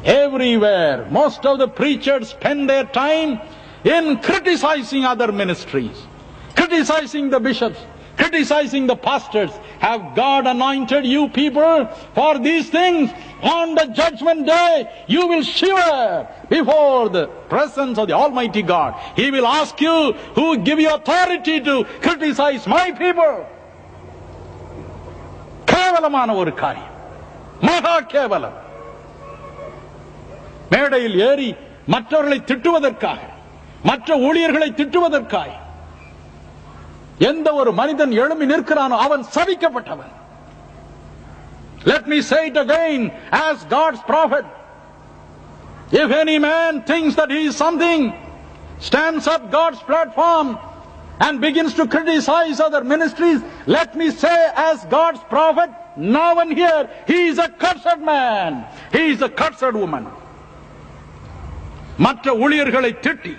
Everywhere, most of the preachers spend their time in criticizing other ministries, criticizing the bishops, criticizing the pastors. Have God anointed you people for these things? On the judgment day, you will shiver before the presence of the Almighty God. He will ask you, who give you authority to criticize my people? கேவலமான ஒரு காரியம், மகா கேவலம். மேடையில் ஏறி மற்றவர்களை திட்டுவதற்காக, மற்ற ஊழியர்களை திட்டுவதற்காக எந்த ஒரு மனிதன் எழும்பி நிற்கிறானோ அவன் சபிக்கப்பட்டவன். Let me say it again as God's prophet. If any man thinks that he is something, stands up God's platform and begins to criticize other ministries, let me say as God's prophet, now and here, he is a cursed man. He is a cursed woman. மற்ற ஊழியர்களை திட்டி